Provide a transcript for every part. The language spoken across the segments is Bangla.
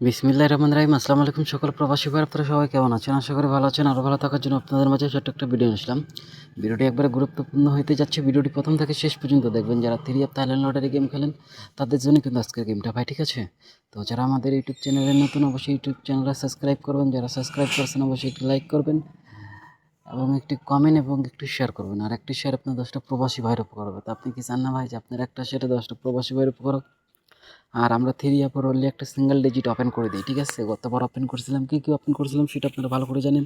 বিসমিল্লাহির রহমানির রহিম। আসসালামু আলাইকুম সকল প্রবাসী ভাই, আপনারা সবাই কেমন আছেন? আশা করি ভালো আছেন। আরও ভালো থাকার জন্য আপনাদের মাঝে ছোট্ট একটা ভিডিও আসলাম। ভিডিওটি একবারে গুরুত্বপূর্ণ হতে যাচ্ছে। ভিডিওটি প্রথম থেকে শেষ পর্যন্ত দেখবেন। যারা three of Thailand lottery game খেলেন তাদের জন্য কিন্তু আজকের গেমটা ভাই, ঠিক আছে? তো যারা আমাদের ইউটিউব চ্যানেলে নতুন, অবশ্যই ইউটিউব চ্যানেলটা সাবস্ক্রাইব করবেন। যারা সাবস্ক্রাইব করছেন অবশ্যই একটি লাইক করবেন এবং একটি কমেন্ট এবং একটু শেয়ার করবেন। আর একটি শেয়ার আপনার 10টা প্রবাসী ভাইয়ের উপকার হবে। তো আপনি কি চান না ভাই যে আপনার একটা শেয়ারে 10টা প্রবাসী ভাইয়ের উপকার হোক? আর আমরা থ্রি আপর অনলি একটা সিঙ্গেল ডিজিট ওপেন করে দিই, ঠিক আছে? গতবার ওপেন করছিলাম, কী কী ওপেন করছিলাম সেটা আপনারা ভালো করে জানেন।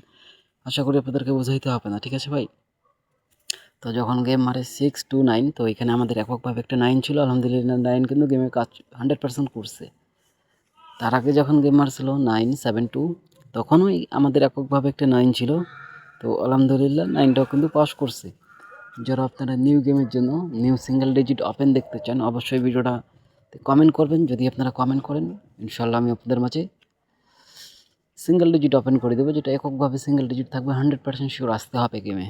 আশা করি আপনাদেরকে বোঝাইতে হবে না, ঠিক আছে ভাই? তো যখন গেম মারে 629, তো এখানে আমাদের এককভাবে একটা 9 ছিল। আলহামদুলিল্লাহ 9 কিন্তু গেমের কাজ 100% করছে। তার আগে যখন গেম মারছিল 972, তখনই আমাদের এককভাবে একটা 9 ছিল। তো আলহামদুলিল্লাহ 9টাও কিন্তু পাস করছে। যারা আপনারা নিউ গেমের জন্য নিউ সিঙ্গেল ডিজিট ওপেন দেখতে চান অবশ্যই ভিডিওটা কমেন্ট করবেন। যদি আপনারা কমেন্ট করেন ইনশাল্লাহ আমি আপনাদের মাঝে সিঙ্গেল ডিজিট ওপেন করে দেবো, যেটা এককভাবে সিঙ্গেল ডিজিট থাকবে। 100% শিওর আসতে হবে গেমে।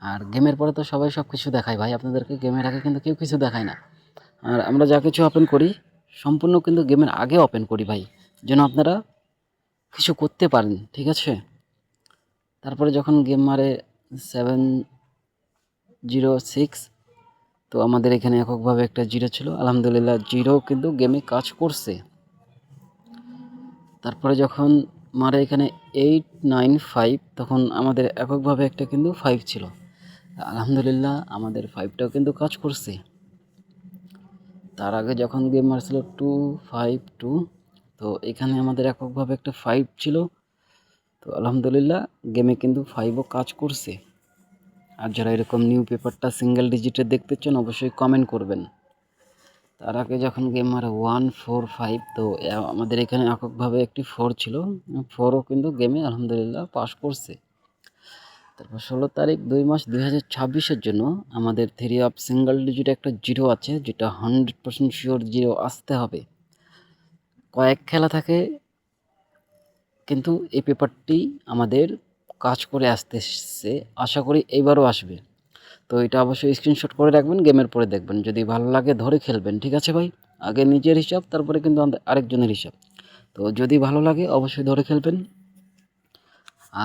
আর গেমের পরে তো সবাই সব কিছু দেখায় ভাই আপনাদেরকে, গেমের আগে কিন্তু কেউ কিছু দেখায় না। আর আমরা যা কিছু ওপেন করি সম্পূর্ণ কিন্তু গেমের আগে ওপেন করি ভাই, যেন আপনারা কিছু করতে পারেন, ঠিক আছে? তারপরে যখন গেম মারে 706, তো আমাদের এখানে এককভাবে একটা জিরো ছিল। আলহামদুলিল্লাহ জিরো কিন্তু গেমে কাজ করছে। তারপরে যখন মারে এখানে 895, তখন আমাদের এককভাবে একটা কিন্তু 5 ছিল। আলহামদুলিল্লাহ আমাদের 5টাও কিন্তু কাজ করছে। তার আগে যখন গেম মারছিল 252, তো এখানে আমাদের এককভাবে একটা 5 ছিল। তো আলহামদুলিল্লাহ গেমে কিন্তু 5ও কাজ করছে। আর যারা এরকম নিউ পেপারটা সিঙ্গেল ডিজিটে দেখতে চান অবশ্যই কমেন্ট করবেন। তার আগে যখন গেম মারে 145, তো আমাদের এখানে এককভাবে একটি 4 ছিল। 4ও কিন্তু গেমে আলহামদুলিল্লাহ পাস করছে। তারপর 16 তারিখ 2 মাস 2026-এর জন্য আমাদের থ্রি অফ সিঙ্গেল ডিজিট একটা জিরো আছে, যেটা 100% শিওর জিরো আসতে হবে। কয়েক খেলা থাকে কিন্তু এই পেপারটি আমাদের কাজ করে আসতেছে। আশা করি এইবারও আসবে। তো এটা অবশ্যই স্ক্রিনশট করে রাখবেন, গেমের পরে দেখবেন। যদি ভালো লাগে ধরে খেলবেন, ঠিক আছে ভাই? আগে নিজের হিসাব, তারপরে কিন্তু আরেকজনের হিসাব। তো যদি ভালো লাগে অবশ্যই ধরে খেলবেন।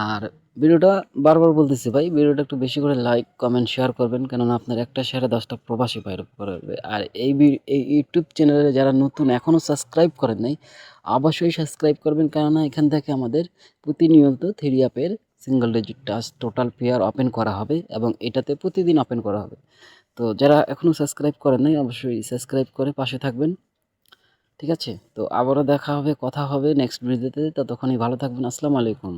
আর ভিডিওটা বারবার বলতেছি ভাই, ভিডিওটা একটু বেশি করে লাইক কমেন্ট শেয়ার করবেন, কেননা আপনার একটা শেয়ারে 10টা প্রবাসী ভাইয়ের উপকার হবে। আর এই ইউটিউব চ্যানেলে যারা নতুন এখনও সাবস্ক্রাইব করেন নাই অবশ্যই সাবস্ক্রাইব করবেন, কেননা এখান থেকে আমাদের প্রতিনিয়ত থ্রি অ্যাপের single digit touch total pair open করা হবে এবং এটাতে প্রতিদিন ওপেন করা হবে। তো যারা এখনও সাবস্ক্রাইব করেন নাই অবশ্যই সাবস্ক্রাইব করে পাশে থাকবেন, ঠিক আছে? তো আবারও দেখা হবে, কথা হবে নেক্সট ভিডিওতে। ততক্ষণই ভালো থাকবেন। আসসালামু আলাইকুম।